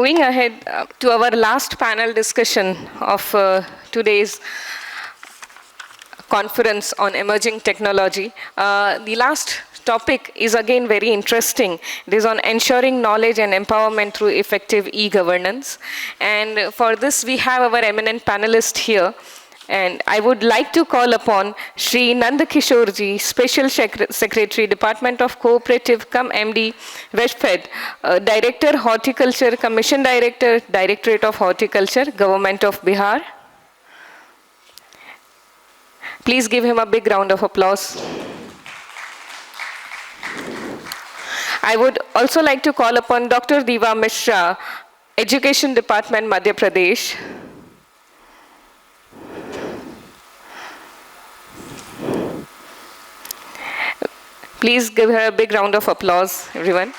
moving ahead to our last panel discussion of today's conference on emerging technology. The last topic is again very interesting. It is on ensuring knowledge and empowerment through effective e-governance. And for this, we have our eminent panelist here. And I would like to call upon Shri Nand Kishor ji, Special Secretary, Department of Cooperative, MD, VEGFED, Director, Horticulture-cum-Mission Director, Directorate of Horticulture, Government of Bihar. Please give him a big round of applause. I would also like to call upon Dr. Diva Mishra, Education Department, Madhya Pradesh. Please give her a big round of applause, everyone.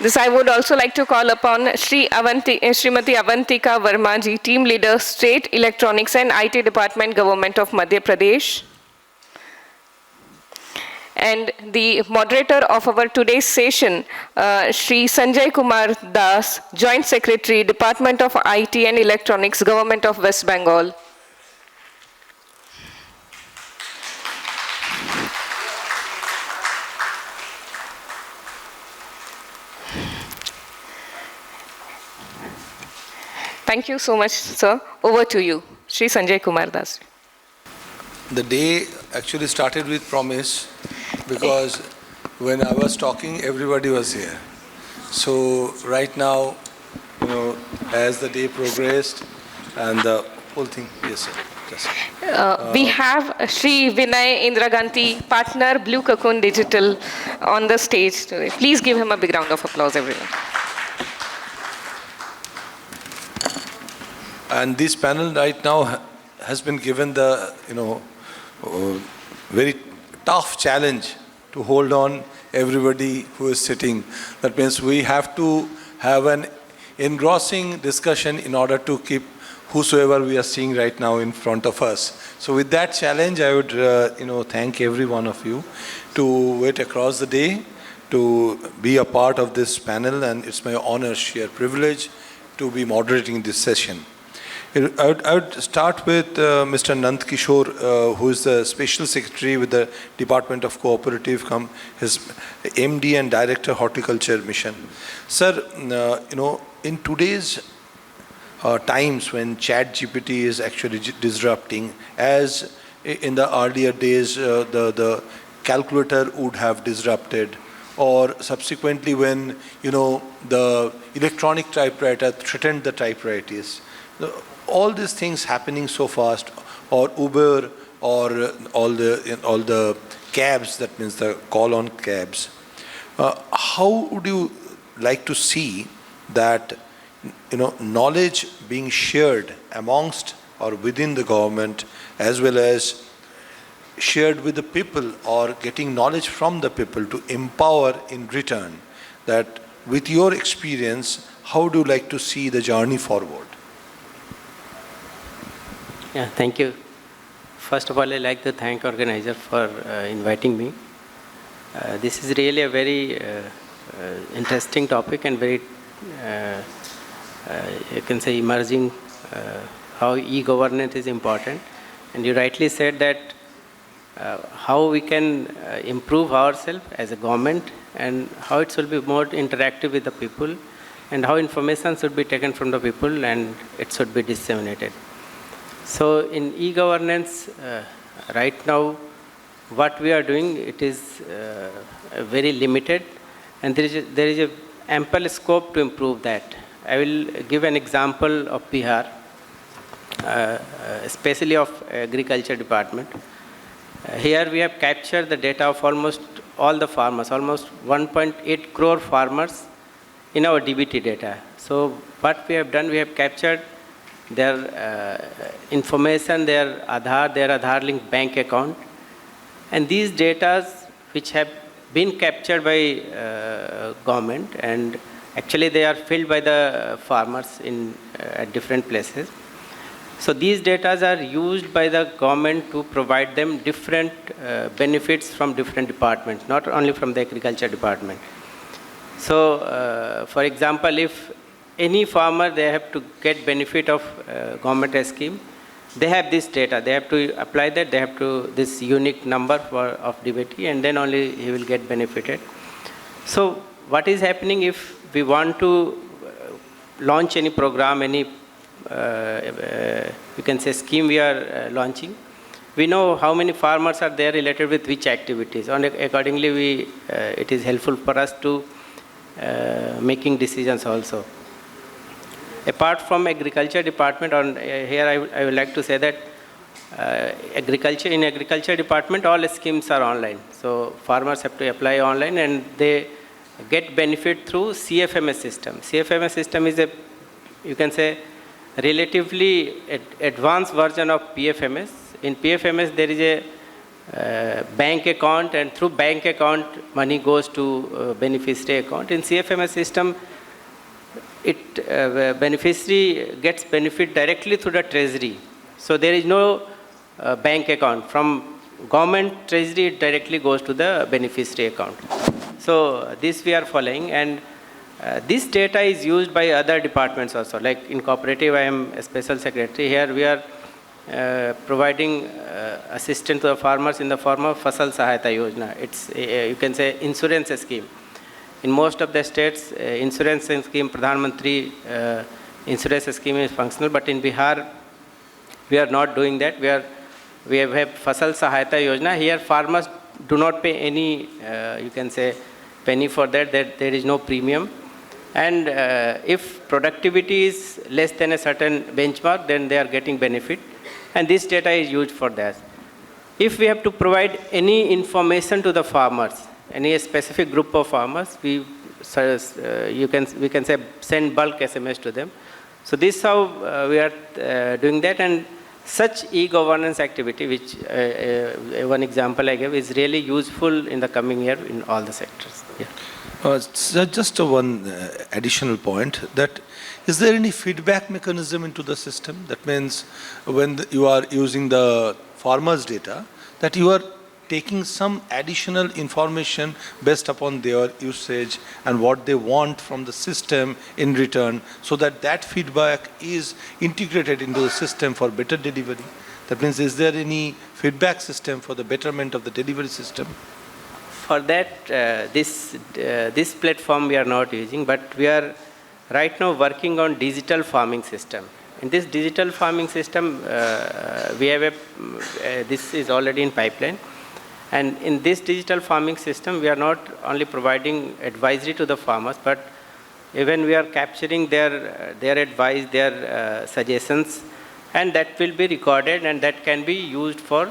This I would also like to call upon Srimati Awantika Varma ji, Team Leader, State Electronics and IT Department, Government of Madhya Pradesh. And the moderator of our today's session, Shri Sanjay Kumar Das, Joint Secretary, Department of IT and Electronics, Government of West Bengal. Thank you so much, sir. Over to you, Shri Sanjay Kumar Das. The day actually started with promise because when I was talking, everybody was here. So right now, as the day progressed and the whole thing, yes, sir. Yes. We have Shri Vinay Indraganti, partner Blue Cocoon Digital, on the stage today. Please give him a big round of applause, everyone. And this panel right now has been given the, very tough challenge to hold on everybody who is sitting. That means we have to have an engrossing discussion in order to keep whosoever we are seeing right now in front of us. So with that challenge, I would, thank every one of you to wait across the day to be a part of this panel, and it's my honor, sheer privilege to be moderating this session. I would start with Mr. Nand Kishor, who is the Special Secretary with the Department of Cooperative, his MD and Director, Horticulture-cum-Mission. Sir, in today's times when ChatGPT is actually disrupting, as in the earlier days the calculator would have disrupted, or subsequently when the electronic typewriter threatened the typewriters. All these things happening so fast, or Uber, or all the cabs, that means the call-on cabs. How would you like to see that knowledge being shared amongst or within the government, as well as shared with the people, or getting knowledge from the people to empower in return? That with your experience, how do you like to see the journey forward? Yeah, thank you. First of all, I'd like to thank organizer for inviting me. This is really a very interesting topic and very, you can say, emerging how e-governance is important. And you rightly said that how we can improve ourselves as a government, and how it should be more interactive with the people, and how information should be taken from the people and it should be disseminated. So in e-governance, right now, what we are doing, it is very limited, and there is a ample scope to improve that. I will give an example of Bihar, especially of Agriculture Department. Here we have captured the data of almost all the farmers, almost 1.8 crore farmers in our DBT data. So what we have done, we have captured their information, their Aadhaar linked bank account, and these data which have been captured by government, and actually they are filled by the farmers at different places. So these data are used by the government to provide them different benefits from different departments, not only from the agriculture department. So, for example, if any farmer, they have to get benefit of government scheme, they have this data, they have to apply that, they have to, this unique number of DBT, and then only he will get benefited. So what is happening if we want to launch any program, any, you can say scheme we are launching, we know how many farmers are there related with which activities, and accordingly it is helpful for us to making decisions also. Apart from agriculture department, here I would like to say that in agriculture department, all schemes are online. So farmers have to apply online and they get benefit through CFMS system. CFMS system is a, you can say, relatively advanced version of PFMS. In PFMS, there is a bank account, and through bank account, money goes to beneficiary account. In CFMS system, beneficiary gets benefit directly through the treasury. So there is no bank account. From government treasury, it directly goes to the beneficiary account. So this we are following, and this data is used by other departments also. Like in Cooperative, I am a special secretary. Here we are providing assistance to the farmers in the form of Fasal Sahayata Yojana. It's you can say insurance scheme. In most of the states, insurance scheme, Pradhan Mantri insurance scheme is functional, but in Bihar, we are not doing that. We have Fasal Sahayata Yojana. Here, farmers do not pay any, you can say, penny for that. There is no premium. And if productivity is less than a certain benchmark, then they are getting benefit. And this data is used for that. If we have to provide any information to the farmers, any specific group of farmers, we can say send bulk SMS to them. So this is how we are doing that, and such e-governance activity, which one example I gave, is really useful in the coming year in all the sectors. Yeah. So just one additional point, that is there any feedback mechanism into the system? That means when you are using the farmers' data, that you are taking some additional information based upon their usage and what they want from the system in return, so that that feedback is integrated into the system for better delivery. That means, is there any feedback system for the betterment of the delivery system? For that, this platform we are not using, but we are right now working on digital farming system. In this digital farming system, we have this is already in pipeline. And in this digital farming system, we are not only providing advisory to the farmers, but even we are capturing their advice, their suggestions, and that will be recorded, and that can be used for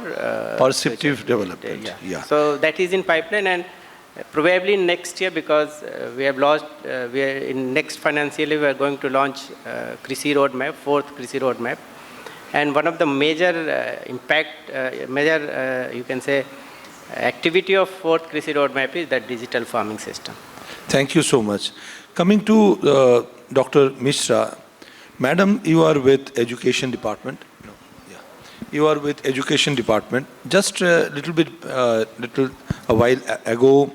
perceptive development. Yeah. So that is in pipeline, and probably next year, because we have launched, in next financial year, we are going to launch Krishi Roadmap, 4th Krishi Roadmap, and one of the major you can say, activity of 4th Krishi Roadmap is that digital farming system. Thank you so much. Coming to Dr. Mishra, Madam, you are with Education Department. No, yeah. You are with Education Department. Just a while ago,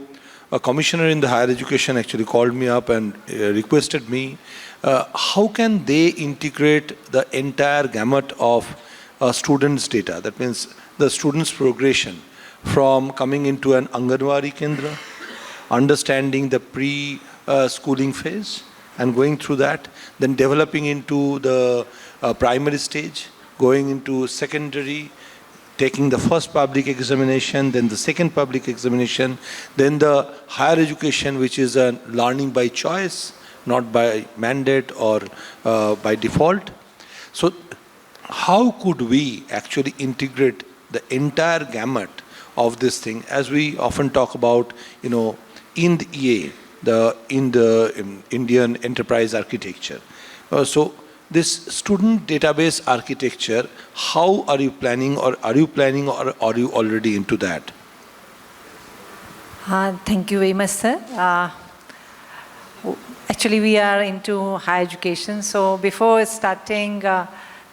a commissioner in the higher education actually called me up and requested me, how can they integrate the entire gamut of students' data? That means the students' progression from coming into an Anganwadi Kendra, understanding the pre-schooling phase and going through that, then developing into the primary stage, going into secondary, taking the first public examination, then the second public examination, then the higher education, which is a learning by choice, not by mandate or by default. So how could we actually integrate the entire gamut of this thing, as we often talk about, in the EA, in the Indian enterprise architecture. So this student database architecture, how are you planning, or are you already into that? Thank you very much, sir. Actually, we are into higher education. So before starting,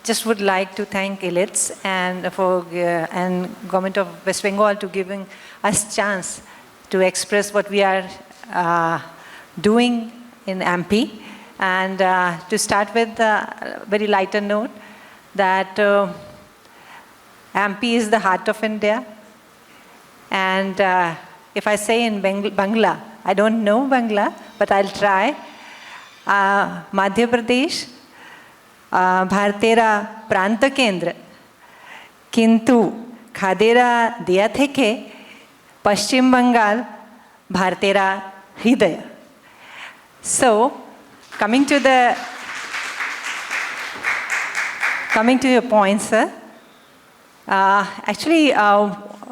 just would like to thank Elets and Government of West Bengal to giving us chance to express what we are doing in MP. And to start with a very lighter note, that MP is the heart of India. And if I say in Bangla, I don't know Bangla, but I'll try. Madhya Pradesh, Bhartera Pranta Kendra, Kintu Khadera Diya Theke, Paschim Bengal, Bhartera Hridaya. So, coming to your point, sir, actually,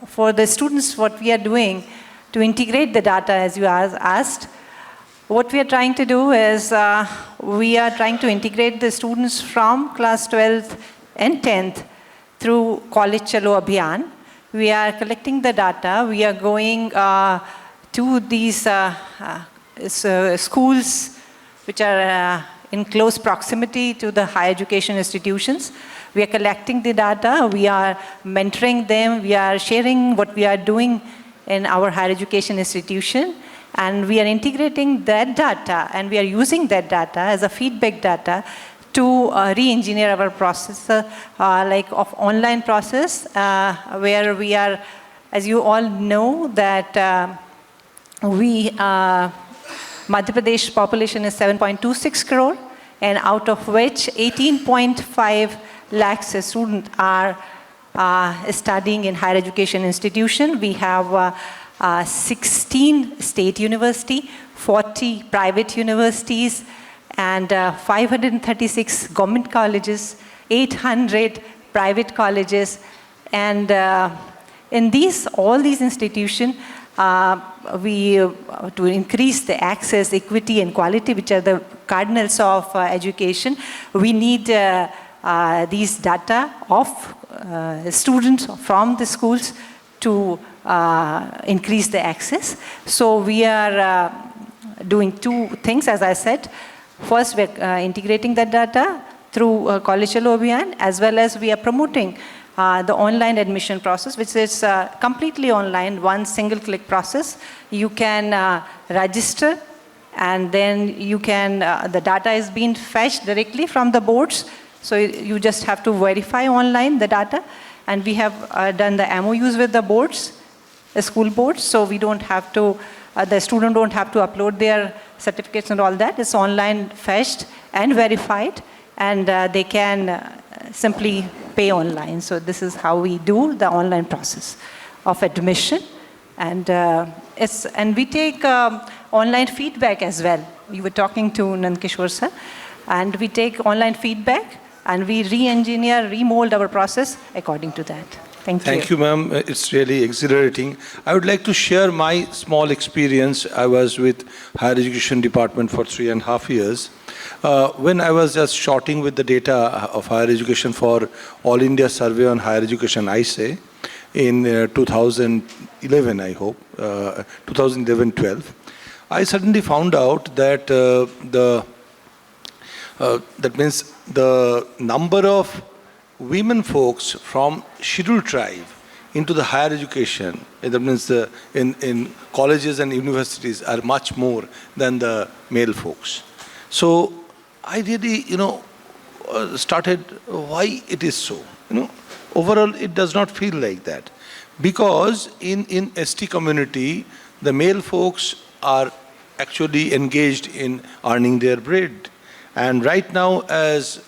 for the students, what we are doing to integrate the data, as you asked, what we are trying to do is we are trying to integrate the students from class 12th and 10th through College Chalo Abhiyan. We are collecting the data. We are going to these schools which are in close proximity to the higher education institutions. We are collecting the data. We are mentoring them. We are sharing what we are doing in our higher education institution. And we are integrating that data, and we are using that data as a feedback data to re-engineer our process, like of online process, where we are, as you all know, that Madhya Pradesh population is 7.26 crore, and out of which 18.5 lakhs students are studying in higher education institution. We have 16 state university, 40 private universities, and 536 government colleges, 800 private colleges. And in all these institutions, to increase the access, equity, and quality, which are the cardinals of education, we need these data of students from the schools to increase the access. So we are doing two things, as I said. First, we're integrating that data through College Chalo Abhiyan, as well as we are promoting the online admission process, which is completely online, one single-click process. You can register, and then you can, the data is being fetched directly from the boards, so you just have to verify online the data. And we have done the MOUs with the boards, the school boards, so we don't have to, the student don't have to upload their certificates and all that. It's online fetched and verified, and they can simply pay online. So this is how we do the online process of admission. And we take online feedback as well. We were talking to Nand Kishor sir, and we take online feedback, and we re-engineer, remold our process according to that. Thank you. Thank you, ma'am. It's really exhilarating. I would like to share my small experience. I was with Higher Education Department for 3.5 years. When I was just shorting with the data of higher education for All India Survey on Higher Education, I say, in 2011, I hope, 2011-12, I suddenly found out that that means the number of women folks from scheduled tribe into the higher education, that means in colleges and universities, are much more than the male folks. So I really, started why it is so. Overall, it does not feel like that, because in ST community, the male folks are actually engaged in earning their bread. And right now, as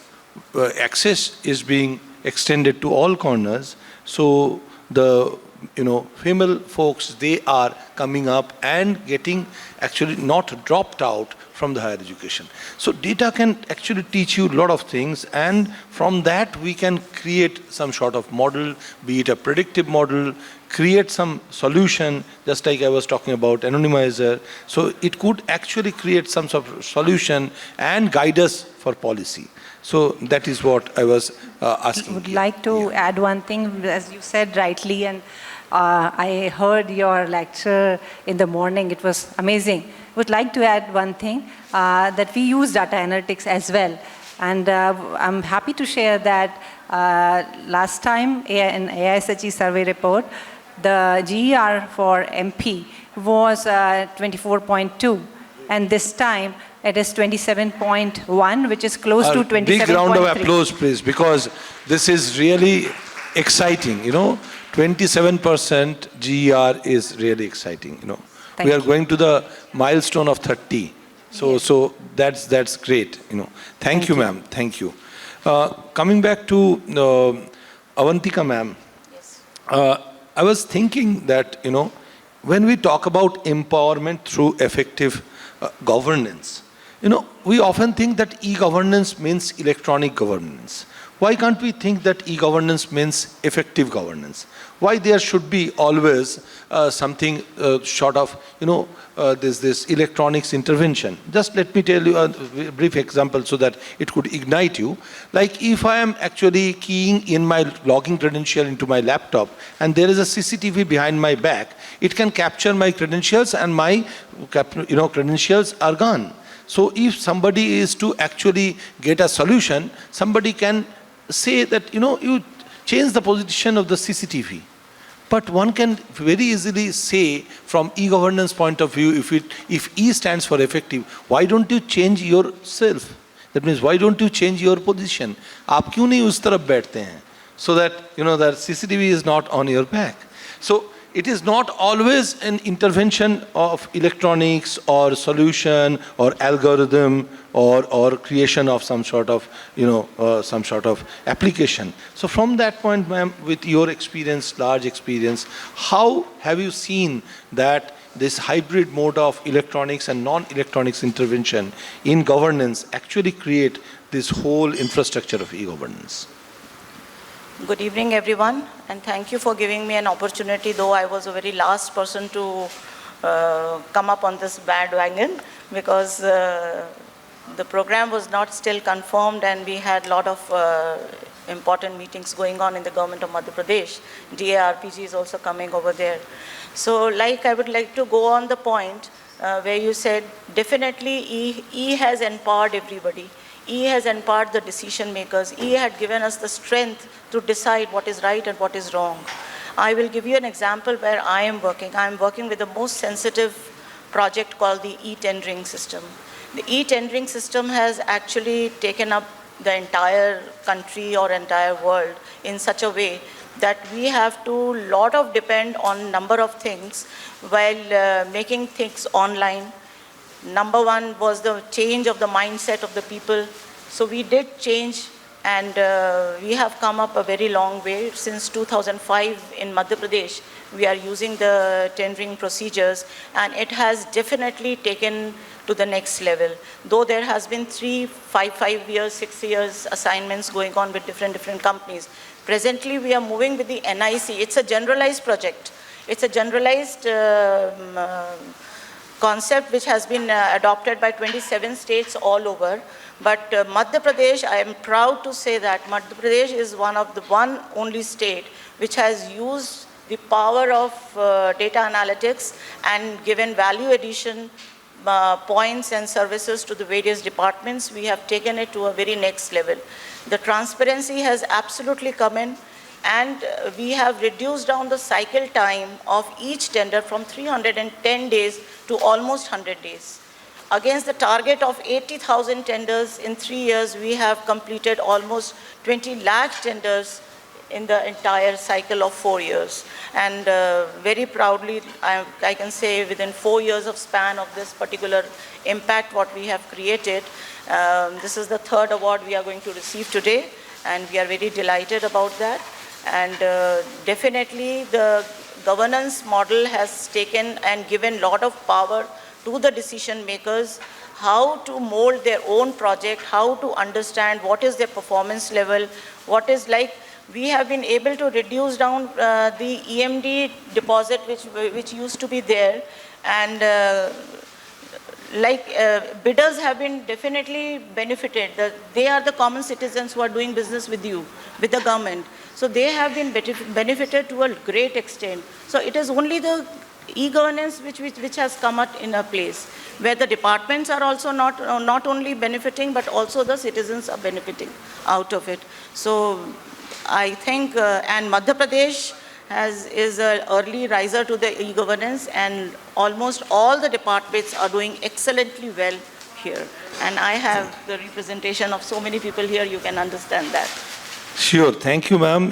access is being extended to all corners, so the female folks, they are coming up and getting actually not dropped out from the higher education. So data can actually teach you a lot of things, and from that we can create some sort of model, be it a predictive model, create some solution, just like I was talking about anonymizer. So it could actually create some sort of solution and guide us for policy. So that is what I was asking. I would like to add one thing, as you said rightly, and I heard your lecture in the morning. It was amazing. I would like to add one thing, that we use data analytics as well. And I'm happy to share that last time in AISHE survey report, the GER for MP was 24.2. and this time it is 27.1, which is close to 27.3. Big round of applause, please, because this is really exciting, 27% GER is really exciting, Thank we are you. going to the milestone of 30. So that's great, Thank you, ma'am. Thank you. Coming back to Awantika, ma'am. Yes. I was thinking that, when we talk about empowerment through effective governance, we often think that e-governance means electronic governance. Why can't we think that e-governance means effective governance? Why there should be always something short of, this electronics intervention? Just let me tell you a brief example so that it could ignite you. Like if I am actually keying in my login credential into my laptop and there is a CCTV behind my back, it can capture my credentials and my credentials are gone. So if somebody is to actually get a solution, somebody can say that, you change the position of the CCTV. But one can very easily say from e-governance point of view, if E stands for effective, why don't you change yourself? That means why don't you change your position? आप क्यों नहीं उस तरफ बैठते हैं? So that, that CCTV is not on your back. So it is not always an intervention of electronics or solution or algorithm or creation of some sort of, some sort of application. So from that point, ma'am, with your experience, large experience, how have you seen that this hybrid mode of electronics and non-electronics intervention in governance actually create this whole infrastructure of e-governance? Good evening, everyone, and thank you for giving me an opportunity, though I was the very last person to come up on this bandwagon, because the program was not still confirmed and we had a lot of important meetings going on in the government of Madhya Pradesh. DARPG is also coming over there. So I would like to go on the point where you said definitely E has empowered everybody. E has empowered the decision makers. E had given us the strength to decide what is right and what is wrong. I will give you an example where I am working. I am working with the most sensitive project called the e-tendering system. The e-tendering system has actually taken up the entire country or entire world in such a way that we have to depend on number of things while making things online. Number one was the change of the mindset of the people. So we did change, and we have come up a very long way. Since 2005 in Madhya Pradesh, we are using the tendering procedures, and it has definitely taken to the next level. Though there has been 5 years, 6 years assignments going on with different companies. Presently, we are moving with the NIC. It's a generalized project. It's a generalized concept which has been adopted by 27 states all over. But Madhya Pradesh, I am proud to say that Madhya Pradesh is one only state which has used the power of data analytics and given value addition points and services to the various departments. We have taken it to a very next level. The transparency has absolutely come in, and we have reduced down the cycle time of each tender from 310 days to almost 100 days. Against the target of 80,000 tenders in 3 years, we have completed almost 20 lakh tenders in the entire cycle of 4 years. And very proudly, I can say within 4 years of span of this particular impact what we have created, this is the 3rd award we are going to receive today, and we are very delighted about that. And definitely the governance model has taken and given a lot of power to the decision makers, how to mold their own project, how to understand what is their performance level, what is we have been able to reduce down the EMD deposit which used to be there, and bidders have been definitely benefited. They are the common citizens who are doing business with you, with the government. So they have been benefited to a great extent. So it is only the e-governance which has come out in a place where the departments are also not only benefiting, but also the citizens are benefiting out of it. So I think, and Madhya Pradesh is an early riser to the e-governance, and almost all the departments are doing excellently well here. And I have the representation of so many people here, you can understand that. Sure, thank you, ma'am.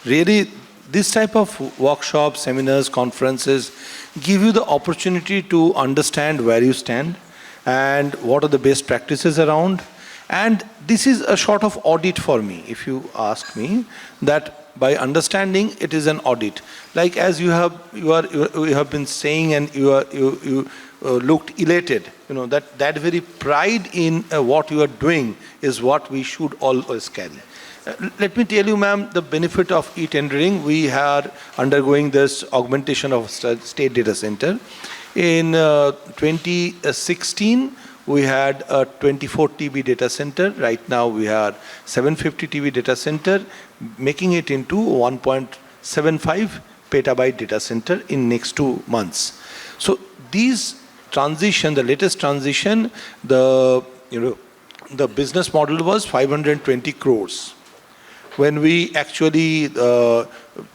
Really, this type of workshops, seminars, conferences give you the opportunity to understand where you stand and what are the best practices around. And this is a sort of audit for me, if you ask me, that by understanding it is an audit. Like as you have been saying, and you looked elated, that very pride in what you are doing is what we should always carry. Let me tell you, ma'am, the benefit of e-tendering. We are undergoing this augmentation of state data center. In 2016, we had a 24 TB data center. Right now, we have 750 TB data center, making it into 1.75 petabyte data center in next 2 months. So these transition, the latest transition, the business model was 520 crores. When we actually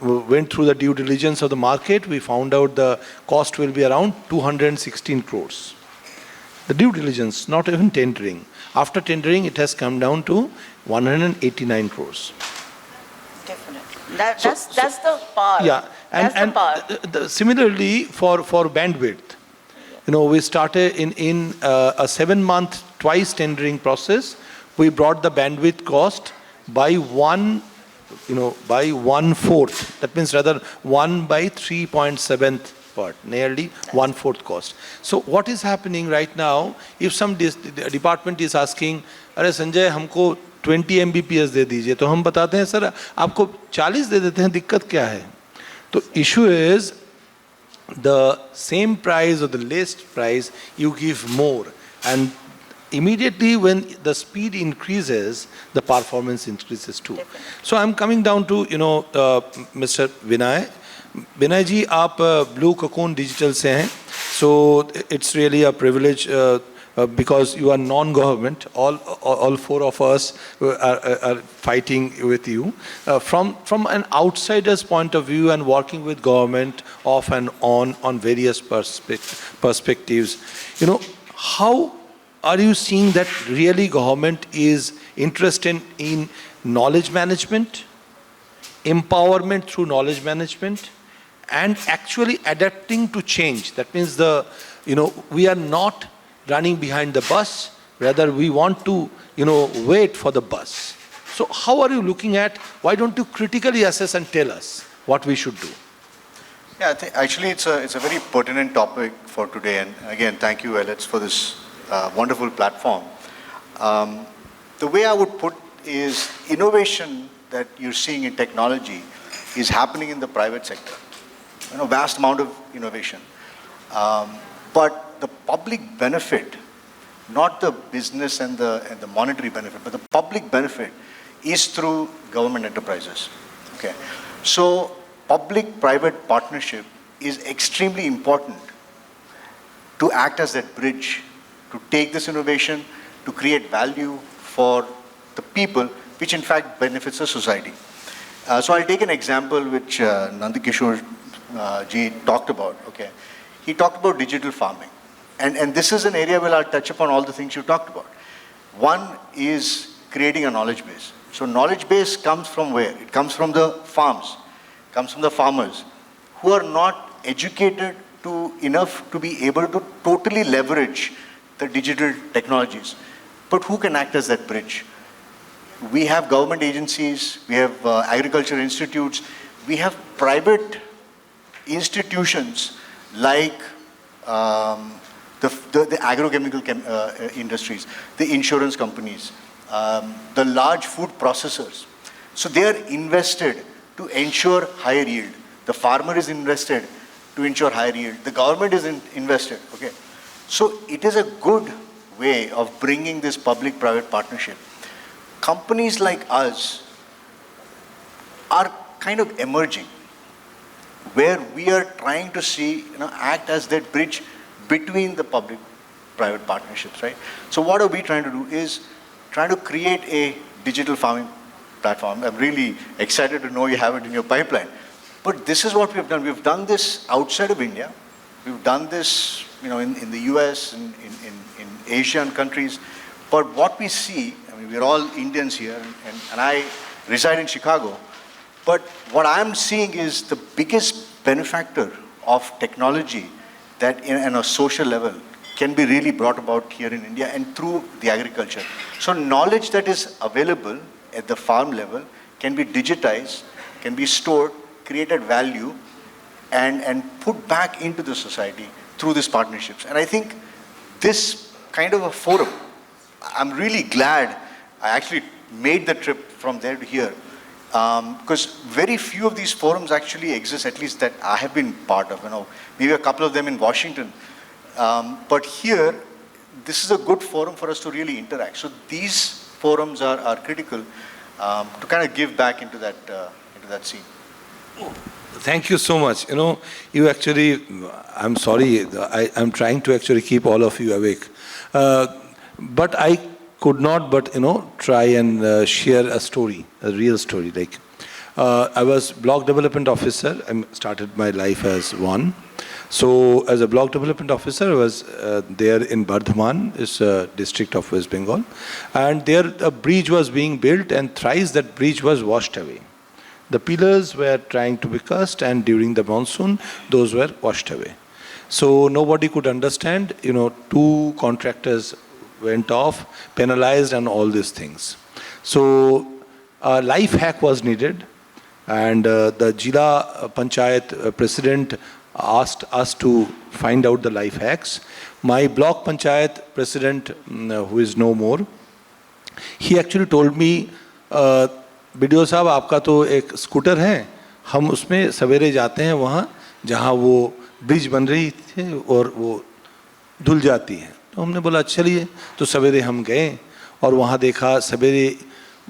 went through the due diligence of the market, we found out the cost will be around 216 crores. The due diligence, not even tendering. After tendering, it has come down to 189 crores. Definitely. That's the power. Yeah, and similarly for bandwidth, we started in a 7-month twice tendering process. We brought the bandwidth cost by 1/4. That means rather 1 by 3.7 part, nearly 1/4 cost. So what is happening right now? If some department is asking, "Arey Sanjay, हमको 20 Mbps दे दीजिए," तो हम बताते हैं, "sir, आपको 40 दे देते हैं, दिक्कत क्या है?" तो issue is the same price or the least price, you give more, and immediately when the speed increases, the performance increases too. So I'm coming down to Mr. Vinay. Vinay ji, aap Blue Cocoon Digital se hain. So it's really a privilege because you are non-government. All 4 of us are fighting with you. From an outsider's point of view and working with government off and on various perspectives, how are you seeing that really government is interested in knowledge management, empowerment through knowledge management, and actually adapting to change? That means we are not running behind the bus, rather we want to wait for the bus. So how are you looking at, why don't you critically assess and tell us what we should do? Yeah, actually it's a very pertinent topic for today, and again thank you, Elets, for this wonderful platform. The way I would put is innovation that you're seeing in technology is happening in the private sector. Vast amount of innovation. But the public benefit, not the business and the monetary benefit, but the public benefit is through government enterprises. Okay. So public-private partnership is extremely important to act as that bridge, to take this innovation, to create value for the people, which in fact benefits the society. So I'll take an example which Nand Kishor ji talked about. Okay, he talked about digital farming, and this is an area where I'll touch upon all the things you talked about. One is creating a knowledge base. So knowledge base comes from where? It comes from the farms, comes from the farmers who are not educated enough to be able to totally leverage the digital technologies, but who can act as that bridge? We have government agencies, we have agriculture institutes, we have private institutions like the agrochemical industries, the insurance companies, the large food processors. So they are invested to ensure higher yield. The farmer is invested to ensure higher yield. The government is invested, okay? So it is a good way of bringing this public-private partnership. Companies like us are kind of emerging, where we are trying to see, act as that bridge between the public-private partnerships, right? So what are we trying to do is trying to create a digital farming platform. I'm really excited to know you have it in your pipeline. But this is what we've done. We've done this outside of India. We've done this, in the US, in Asian countries. But what we see, we're all Indians here, and I reside in Chicago. But what I'm seeing is the biggest benefactor of technology that in a social level can be really brought about here in India and through the agriculture. So knowledge that is available at the farm level can be digitized, can be stored, created value, and put back into the society through these partnerships. And I think this kind of a forum, I'm really glad I actually made the trip from there to here, because very few of these forums actually exist, at least that I have been part of. Maybe a couple of them in Washington. But here, this is a good forum for us to really interact. So these forums are critical to kind of give back into that scene. Thank you so much. You actually, I'm sorry, I'm trying to actually keep all of you awake. But I could not but, try and share a story, a real story. Like, I was block development officer. I started my life as one. So as a block development officer, I was there in Bardhaman, is a district of West Bengal. And there a bridge was being built, and thrice that bridge was washed away. The pillars were trying to be cast, and during the monsoon, those were washed away. So nobody could understand, 2 contractors went off, penalized, and all these things. So a life hack was needed, and the Jila Panchayat president asked us to find out the life hacks. My block Panchayat president, who is no more, he actually told me, BDO साहब आपका तो एक scooter है, हम उसमें सवेरे जाते हैं वहाँ जहाँ वो ब्रिज बन रही थी और वो धुल जाती है. तो हमने बोला चलिए. तो सवेरे हम गए और वहाँ देखा सवेरे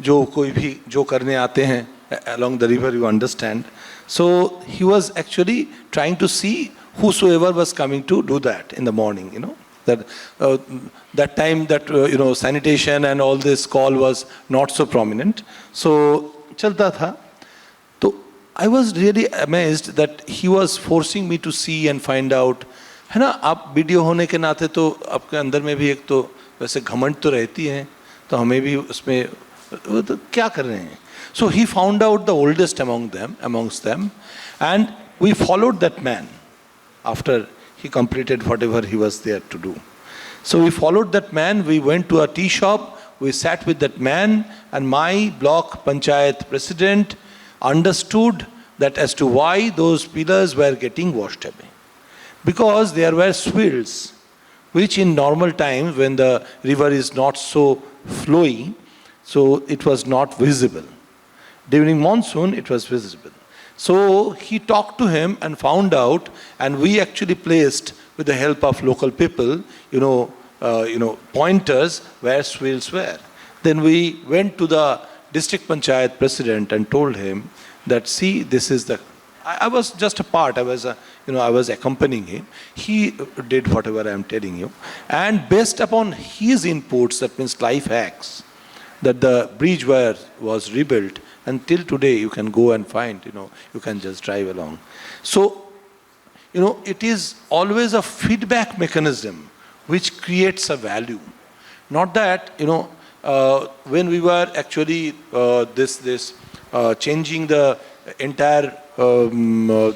जो कोई भी जो करने आते हैं along the river, you understand. So he was actually trying to see whosoever was coming to do that in the morning, that time that sanitation and all this call was not so prominent. So chalta tha. So I was really amazed that he was forcing me to see and find out. है ना, आप video होने के नाते तो आपके अंदर में भी एक तो वैसे घमंड तो रहती है, तो हमें भी उसमें तो क्या कर रहे हैं. So he found out the oldest amongst them, and we followed that man after he completed whatever he was there to do. So we followed that man, we went to a tea shop, we sat with that man, and my block panchayat president understood that as to why those pillars were getting washed away. Because there were swells, which in normal times when the river is not so flowy, so it was not visible. During monsoon, it was visible. So he talked to him and found out, and we actually placed, with the help of local people, pointers where swells were. Then we went to the district panchayat president and told him that, see, this is the. I was just a part. I was accompanying him. He did whatever I am telling you, and based upon his inputs, that means life hacks, that the bridge was rebuilt. Until today, you can go and find, you can just drive along. So, it is always a feedback mechanism which creates a value. Not that, when we were actually changing the entire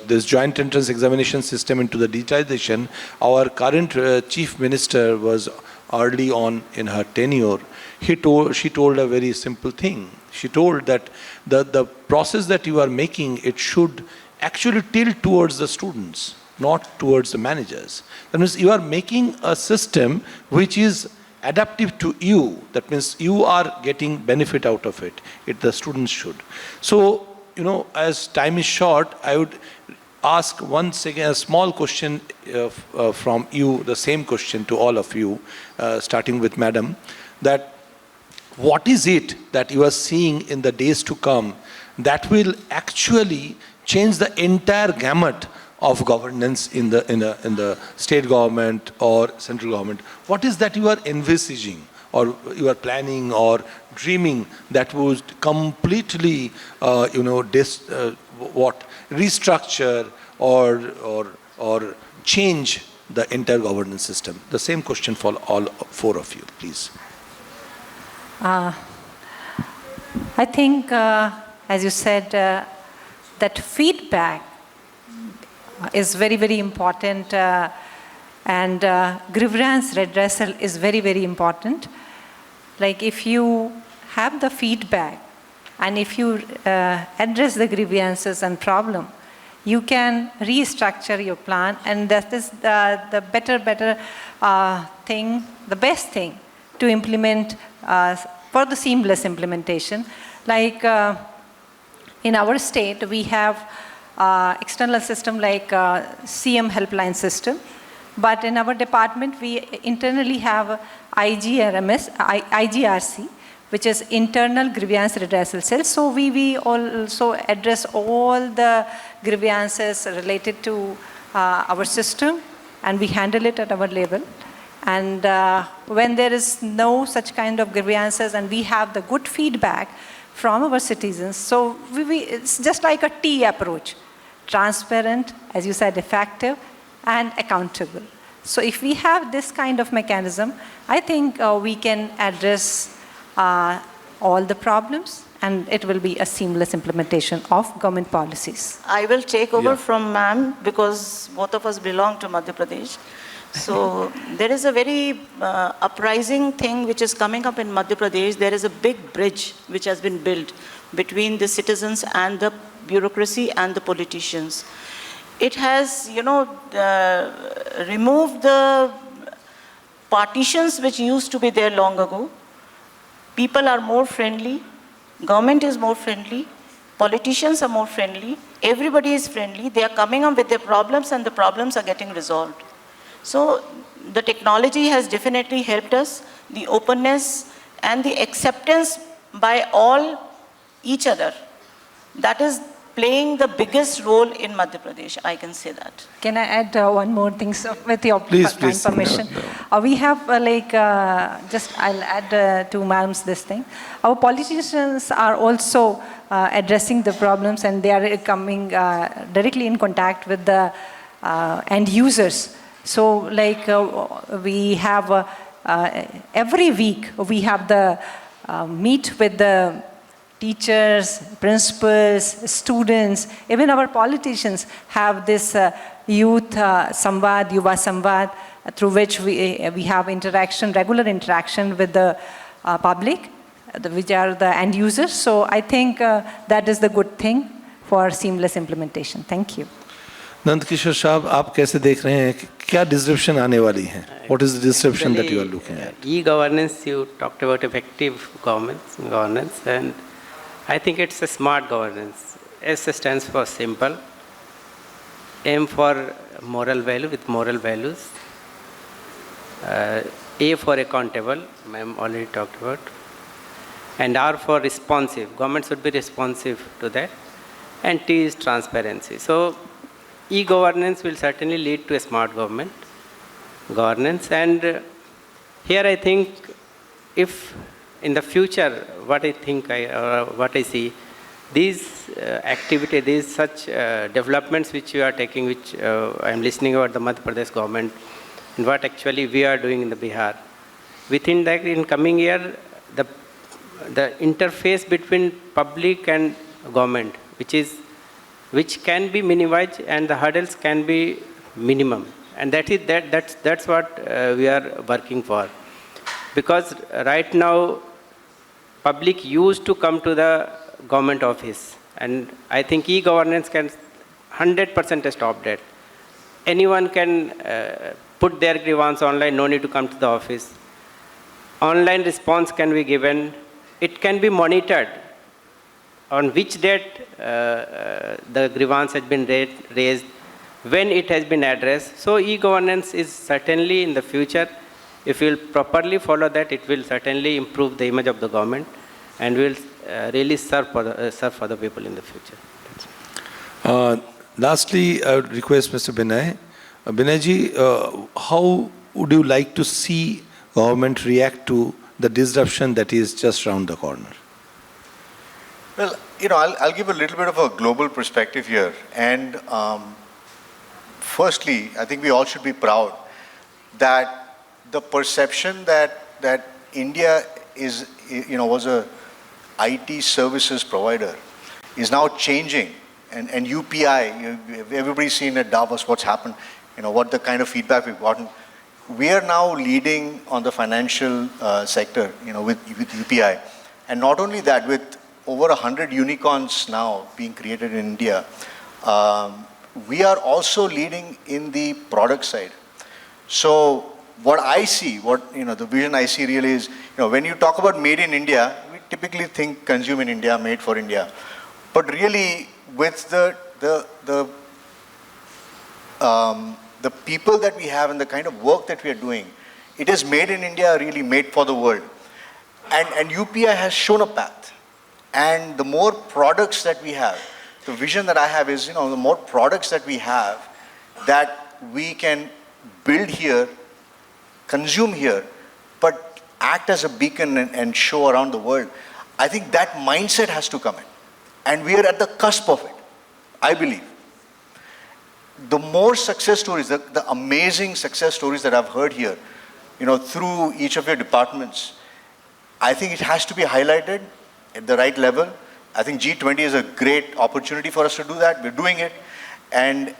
this joint entrance examination system into the digitization, our current chief minister was early on in her tenure. She told a very simple thing. She told that the process that you are making, it should actually tilt towards the students, not towards the managers. That means you are making a system which is adaptive to you. That means you are getting benefit out of it. The students should. So, as time is short, I would ask once again a small question from you, the same question to all of you, starting with Madam, that what is it that you are seeing in the days to come that will actually change the entire gamut of governance in the state government or central government? What is that you are envisaging, or you are planning or dreaming that would completely, restructure or change the entire governance system? The same question for all four of you, please. I think, as you said, that feedback is very, very important, and grievance redressal is very, very important. Like if you have the feedback and if you address the grievances and problem, you can restructure your plan, and that is the better thing, the best thing to implement for the seamless implementation. Like in our state, we have external system like CM helpline system, but in our department, we internally have IGRC, which is internal grievance redressal cell. So we also address all the grievances related to our system, and we handle it at our level. And when there is no such kind of grievances and we have the good feedback from our citizens, so it's just like a T approach: transparent, as you said, effective, and accountable. So if we have this kind of mechanism, I think we can address all the problems, and it will be a seamless implementation of government policies. I will take over from ma'am, because both of us belong to Madhya Pradesh. So there is a very uprising thing which is coming up in Madhya Pradesh. There is a big bridge which has been built between the citizens and the bureaucracy and the politicians. It has, removed the partitions which used to be there long ago. People are more friendly, government is more friendly, politicians are more friendly, everybody is friendly, they are coming up with their problems and the problems are getting resolved. So the technology has definitely helped us, the openness and the acceptance by all each other. That is playing the biggest role in Madhya Pradesh, I can say that. Can I add one more thing, so, with your please, permission? No. We have I'll add to ma'am's this thing. Our politicians are also addressing the problems, and they are coming directly in contact with the end users. So we have every week we have the meet with the teachers, principals, students, even our politicians have this youth samvad, yuva samvad, through which we have regular interaction with the public, which are the end users. So I think that is the good thing for seamless implementation. Thank you. Nand Kishor Shah, आप कैसे देख रहे हैं क्या disruption आने वाली है? What is the disruption that you are looking at? E-governance, you talked about effective governance, and I think it's a smart governance. S stands for simple, M for moral value with moral values, A for accountable, ma'am already talked about, and R for responsive. Government should be responsive to that, and T is transparency. So e-governance will certainly lead to a smart governance, and here I think if in the future, what I see, these activities, these such developments which you are taking, which I am listening about the Madhya Pradesh government, and what actually we are doing in the Bihar, within that in coming year, the interface between public and government, which can be minimized and the hurdles can be minimum, and that's what we are working for, because right now public used to come to the government office, and I think e-governance can 100% stop that. Anyone can put their grievance online, no need to come to the office. Online response can be given. It can be monitored on which date the grievance has been raised, when it has been addressed. So e-governance is certainly in the future, if we will properly follow that, it will certainly improve the image of the government and will really serve for the people in the future. Lastly, I would request Mr. Vinay. Vinay ji, how would you like to see government react to the disruption that is just around the corner? Well, I'll give a little bit of a global perspective here. And firstly, I think we all should be proud that the perception that India is, was a IT services provider is now changing. And UPI, everybody's seen at Davos what's happened, what the kind of feedback we've gotten. We are now leading on the financial sector, with UPI. And not only that, with over 100 unicorns now being created in India, we are also leading in the product side. So what I see, the vision I see really is, when you talk about made in India, we typically think consume in India, made for India. But really, with the people that we have and the kind of work that we are doing, it is made in India, really made for the world. And UPI has shown a path. And the more products that we have, the vision that I have is, the more products that we have that we can build here, consume here, but act as a beacon and show around the world. I think that mindset has to come in. And we are at the cusp of it, I believe. The more success stories, the amazing success stories that I've heard here, through each of your departments, I think it has to be highlighted at the right level. I think G20 is a great opportunity for us to do that. We're doing it. And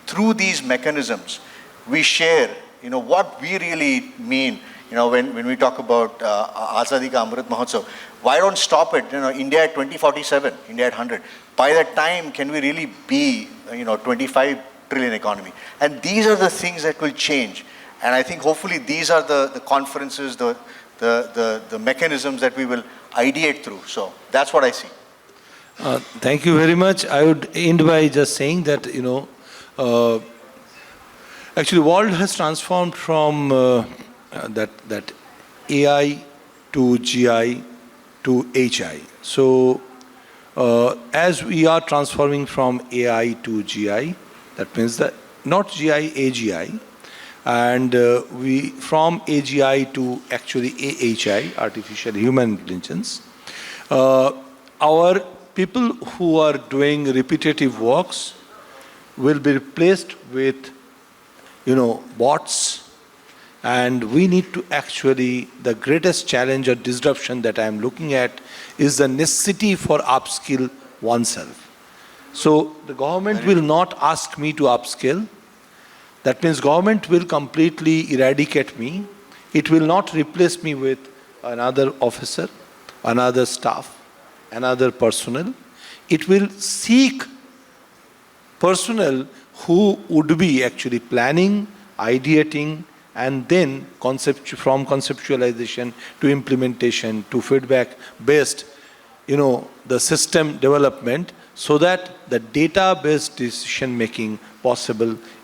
through these mechanisms, we share, what we really mean, when we talk about Azadi Ka Amrit Mahotsav. Why don't stop it? India at 2047, India at 100. By that time, can we really be, 25 trillion economy? And these are the things that will change. And I think hopefully these are the conferences, the mechanisms that we will ideate through. So that's what I see. Thank you very much. I would end by just saying that, actually world has transformed from that AI to GI to HI. So as we are transforming from AI to GI, that means that not GI, AGI, and we from AGI to actually AHI, artificial human intelligence. Our people who are doing repetitive works will be replaced with, bots, and we need to actually, the greatest challenge or disruption that I am looking at is the necessity for upskill oneself. So the government will not ask me to upskill. That means government will completely eradicate me. It will not replace me with another officer, another staff, another personnel. It will seek personnel who would be actually planning, ideating, and then from conceptualization to implementation to feedback-based, the system development, so that the data-based decision-making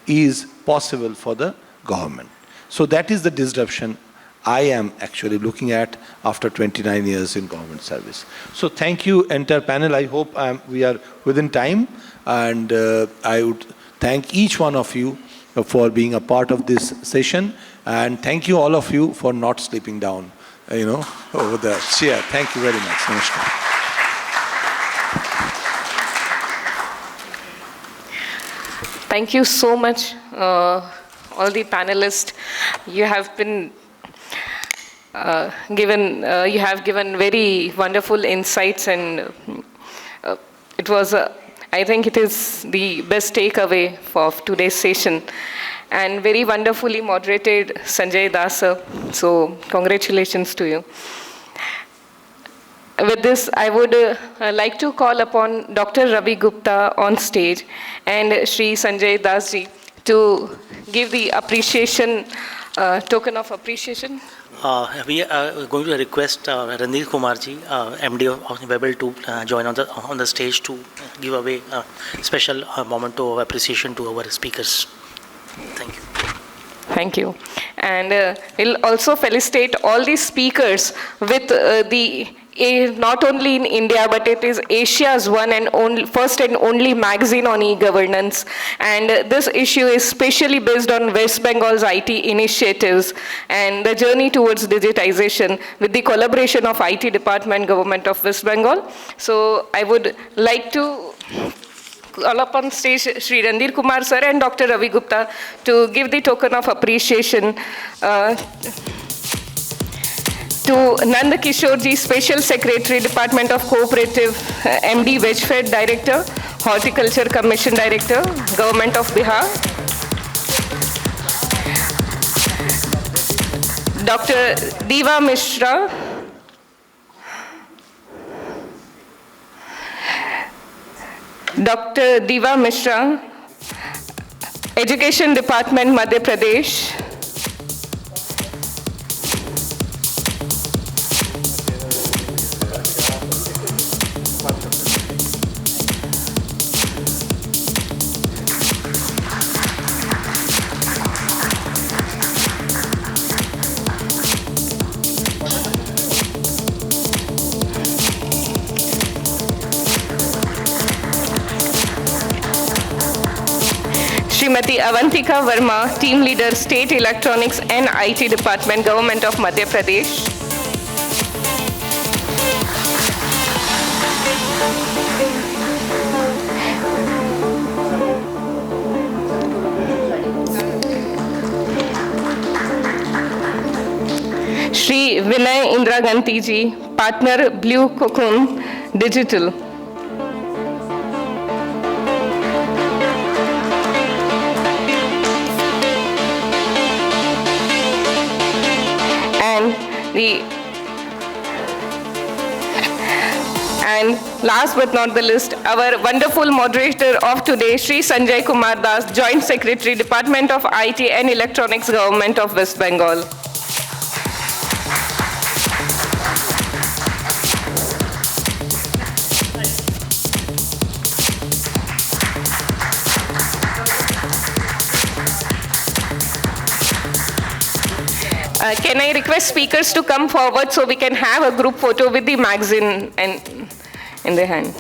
is possible for the government. So that is the disruption I am actually looking at after 29 years in government service. So thank you, entire panel. I hope we are within time, and I would thank each one of you for being a part of this session, and thank you all of you for not sleeping down, over the chair. Thank you very much. Namaskar. Thank you so much, all the panelists. You have been you have given very wonderful insights, and it was, I think it is the best takeaway of today's session, and very wonderfully moderated Sanjay Dasa. So congratulations to you. With this, I would like to call upon Dr. Ravi Gupta on stage and Shri Sanjay Dasji to give the appreciation, token of appreciation. We are going to request Ranil Kumarji, MD of Webel, to join on the stage to give away a special moment of appreciation to our speakers. Thank you. Thank you. And we'll also felicitate all the speakers with the not only in India, but it is Asia's first and only magazine on e-governance. And this issue is specially based on West Bengal's IT initiatives and the journey towards digitization with the collaboration of IT Department, Government of West Bengal. So I would like to call up on stage Shri Randir Kumar sir and Dr. Ravi Gupta to give the token of appreciation to Nand Kishor ji, Special Secretary, Department of Cooperative, MD VEGFED Director, Horticulture-cum-Mission Director, Government of Bihar. Dr. Diva Mishra, Dr. Diva Mishra, Education Department, Madhya Pradesh. Srimati Awantika Varma, Team Leader, State Electronics and IT Department, Government of Madhya Pradesh. Shri Vinay Indraganti ji, Partner, Blue Cocoon Digital. And last but not the least, our wonderful moderator of today, Shri Sanjay Kumar Das, Joint Secretary, Department of IT and Electronics, Government of West Bengal. Can I request speakers to come forward so we can have a group photo with the magazine and in their hand?